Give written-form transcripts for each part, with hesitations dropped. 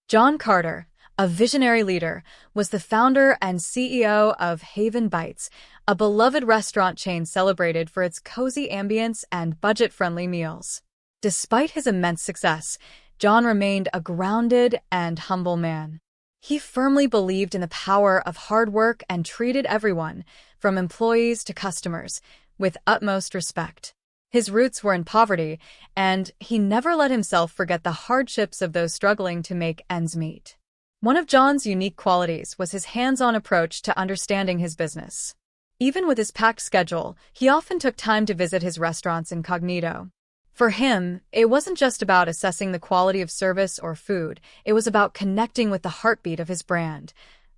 John Carter, a visionary leader, was the founder and CEO of Haven Bites, a beloved restaurant chain celebrated for its cozy ambience and budget-friendly meals. Despite his immense success, John remained a grounded and humble man. He firmly believed in the power of hard work and treated everyone, from employees to customers, with utmost respect. His roots were in poverty, and he never let himself forget the hardships of those struggling to make ends meet. One of John's unique qualities was his hands-on approach to understanding his business. Even with his packed schedule, he often took time to visit his restaurants incognito. For him, it wasn't just about assessing the quality of service or food, it was about connecting with the heartbeat of his brand,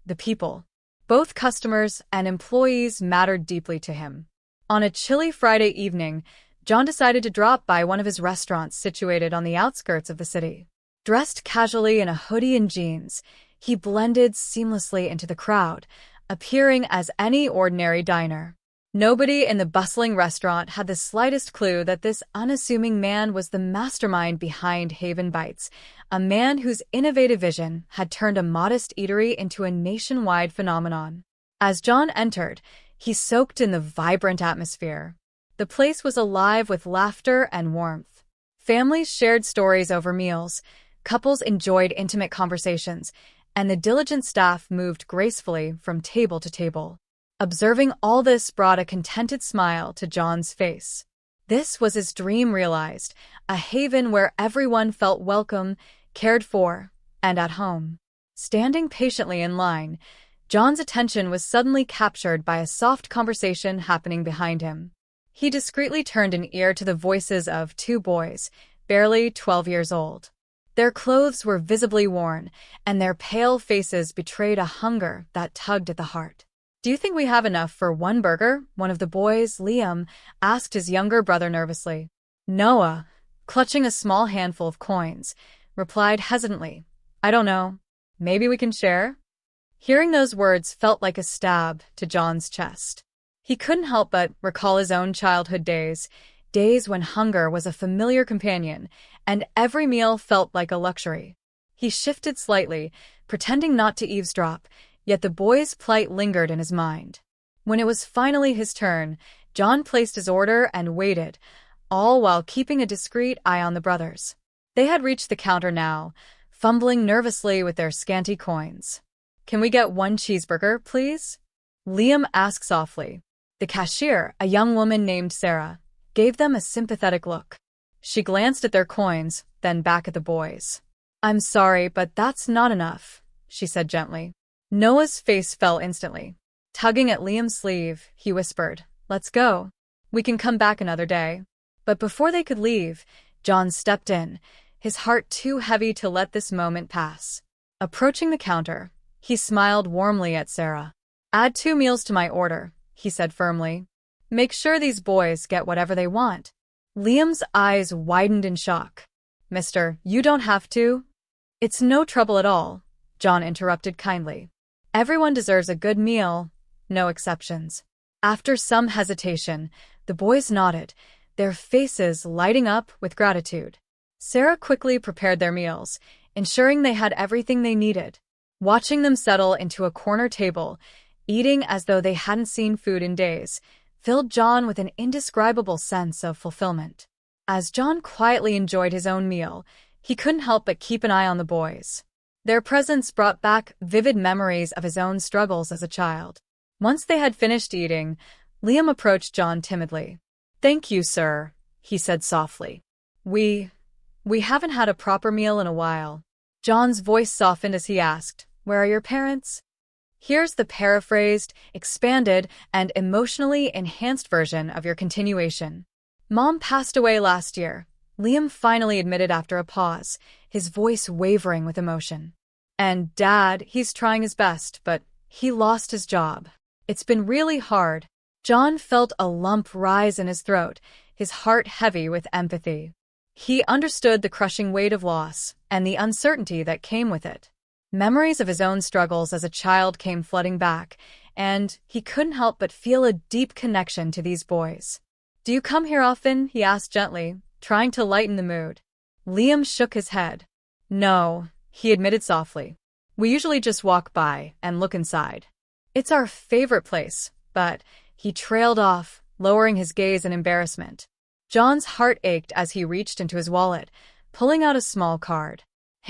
the people. Both customers and employees mattered deeply to him. On a chilly Friday evening, John decided to drop by one of his restaurants situated on the outskirts of the city. Dressed casually in a hoodie and jeans, he blended seamlessly into the crowd, appearing as any ordinary diner. Nobody in the bustling restaurant had the slightest clue that this unassuming man was the mastermind behind Haven Bites, a man whose innovative vision had turned a modest eatery into a nationwide phenomenon. As John entered, he soaked in the vibrant atmosphere. The place was alive with laughter and warmth. Families shared stories over meals, couples enjoyed intimate conversations, and the diligent staff moved gracefully from table to table. Observing all this brought a contented smile to John's face. This was his dream realized, a haven where everyone felt welcome, cared for, and at home. Standing patiently in line, John's attention was suddenly captured by a soft conversation happening behind him. He discreetly turned an ear to the voices of two boys, barely 12 years old. Their clothes were visibly worn, and their pale faces betrayed a hunger that tugged at the heart. "Do you think we have enough for one burger?" one of the boys, Liam, asked his younger brother nervously. Noah, clutching a small handful of coins, replied hesitantly, "I don't know. Maybe we can share?" Hearing those words felt like a stab to John's chest. He couldn't help but recall his own childhood days when hunger was a familiar companion, and every meal felt like a luxury. He shifted slightly, pretending not to eavesdrop, yet the boy's plight lingered in his mind. When it was finally his turn, John placed his order and waited, all while keeping a discreet eye on the brothers. They had reached the counter now, fumbling nervously with their scanty coins. "Can we get one cheeseburger, please?" Liam asked softly. The cashier, a young woman named Sarah, gave them a sympathetic look. She glanced at their coins, then back at the boys. "I'm sorry, but that's not enough," she said gently. Noah's face fell instantly. Tugging at Liam's sleeve, he whispered, "Let's go. We can come back another day." But before they could leave, John stepped in, his heart too heavy to let this moment pass. Approaching the counter, he smiled warmly at Sarah. "Add 2 meals to my order," he said firmly. "Make sure these boys get whatever they want." Liam's eyes widened in shock. "Mister, you don't have to." "It's no trouble at all," John interrupted kindly. "Everyone deserves a good meal, no exceptions." After some hesitation, the boys nodded, their faces lighting up with gratitude. Sarah quickly prepared their meals, ensuring they had everything they needed. Watching them settle into a corner table, eating as though they hadn't seen food in days, filled John with an indescribable sense of fulfillment. As John quietly enjoyed his own meal, he couldn't help but keep an eye on the boys. Their presence brought back vivid memories of his own struggles as a child. Once they had finished eating, Liam approached John timidly. "Thank you, sir," he said softly. We haven't had a proper meal in a while." John's voice softened as he asked, "Where are your parents?" Here's the paraphrased, expanded, and emotionally enhanced version of your continuation. "Mom passed away last year," Liam finally admitted after a pause, his voice wavering with emotion. "And Dad, he's trying his best, but he lost his job. It's been really hard." John felt a lump rise in his throat, his heart heavy with empathy. He understood the crushing weight of loss and the uncertainty that came with it. Memories of his own struggles as a child came flooding back, and he couldn't help but feel a deep connection to these boys. "Do you come here often?" he asked gently, trying to lighten the mood. Liam shook his head. "No," he admitted softly. "We usually just walk by and look inside. It's our favorite place," but he trailed off, lowering his gaze in embarrassment. John's heart ached as he reached into his wallet, pulling out a small card.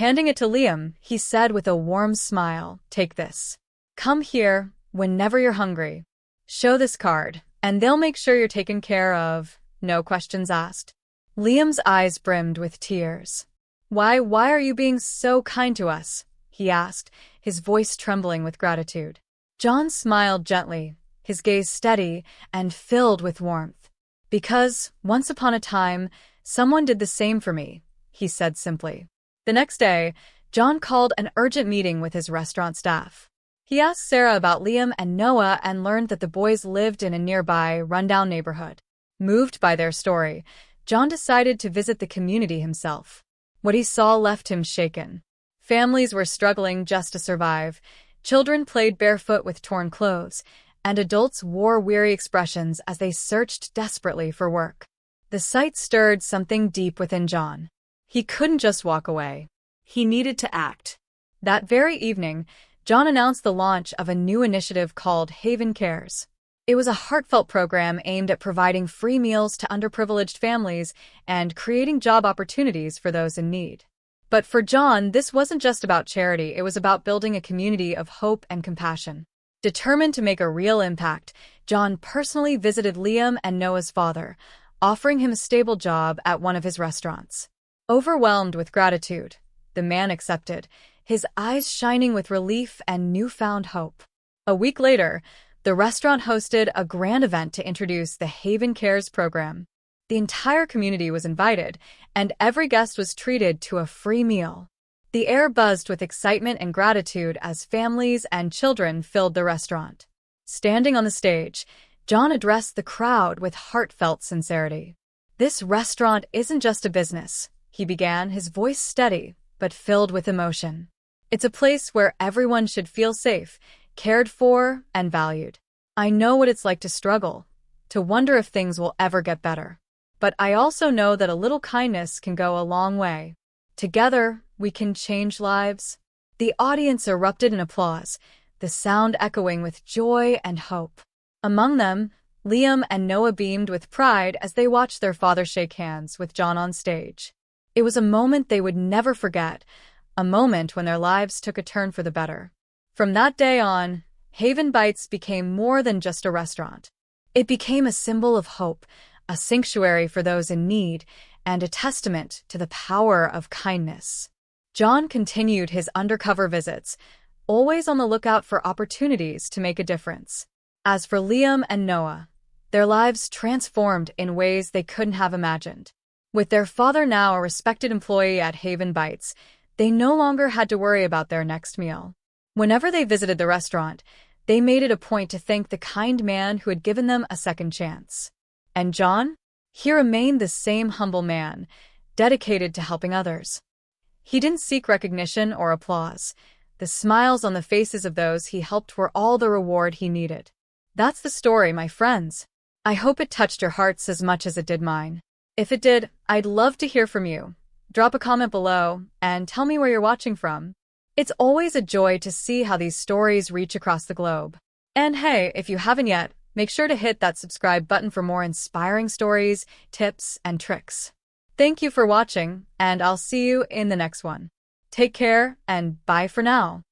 Handing it to Liam, he said with a warm smile, "Take this. Come here whenever you're hungry. Show this card, and they'll make sure you're taken care of, no questions asked." Liam's eyes brimmed with tears. Why are you being so kind to us?" he asked, his voice trembling with gratitude. John smiled gently, his gaze steady and filled with warmth. "Because, once upon a time, someone did the same for me," he said simply. The next day, John called an urgent meeting with his restaurant staff. He asked Sarah about Liam and Noah and learned that the boys lived in a nearby, rundown neighborhood. Moved by their story, John decided to visit the community himself. What he saw left him shaken. Families were struggling just to survive, children played barefoot with torn clothes, and adults wore weary expressions as they searched desperately for work. The sight stirred something deep within John. He couldn't just walk away. He needed to act. That very evening, John announced the launch of a new initiative called Haven Cares. It was a heartfelt program aimed at providing free meals to underprivileged families and creating job opportunities for those in need. But for John, this wasn't just about charity, it was about building a community of hope and compassion. Determined to make a real impact, John personally visited Liam and Noah's father, offering him a stable job at one of his restaurants. Overwhelmed with gratitude, the man accepted, his eyes shining with relief and newfound hope. A week later, the restaurant hosted a grand event to introduce the Haven Cares program. The entire community was invited, and every guest was treated to a free meal. The air buzzed with excitement and gratitude as families and children filled the restaurant. Standing on the stage, John addressed the crowd with heartfelt sincerity. "This restaurant isn't just a business," he began, his voice steady but filled with emotion. "It's a place where everyone should feel safe, cared for, and valued. I know what it's like to struggle, to wonder if things will ever get better. But I also know that a little kindness can go a long way. Together, we can change lives." The audience erupted in applause, the sound echoing with joy and hope. Among them, Liam and Noah beamed with pride as they watched their father shake hands with John on stage. It was a moment they would never forget, a moment when their lives took a turn for the better. From that day on, Haven Bites became more than just a restaurant. It became a symbol of hope, a sanctuary for those in need, and a testament to the power of kindness. John continued his undercover visits, always on the lookout for opportunities to make a difference. As for Liam and Noah, their lives transformed in ways they couldn't have imagined. With their father now a respected employee at Haven Bites, they no longer had to worry about their next meal. Whenever they visited the restaurant, they made it a point to thank the kind man who had given them a second chance. And John? He remained the same humble man, dedicated to helping others. He didn't seek recognition or applause. The smiles on the faces of those he helped were all the reward he needed. That's the story, my friends. I hope it touched your hearts as much as it did mine. If it did, I'd love to hear from you. Drop a comment below and tell me where you're watching from. It's always a joy to see how these stories reach across the globe. And hey, if you haven't yet, make sure to hit that subscribe button for more inspiring stories, tips, and tricks. Thank you for watching, and I'll see you in the next one. Take care, and bye for now.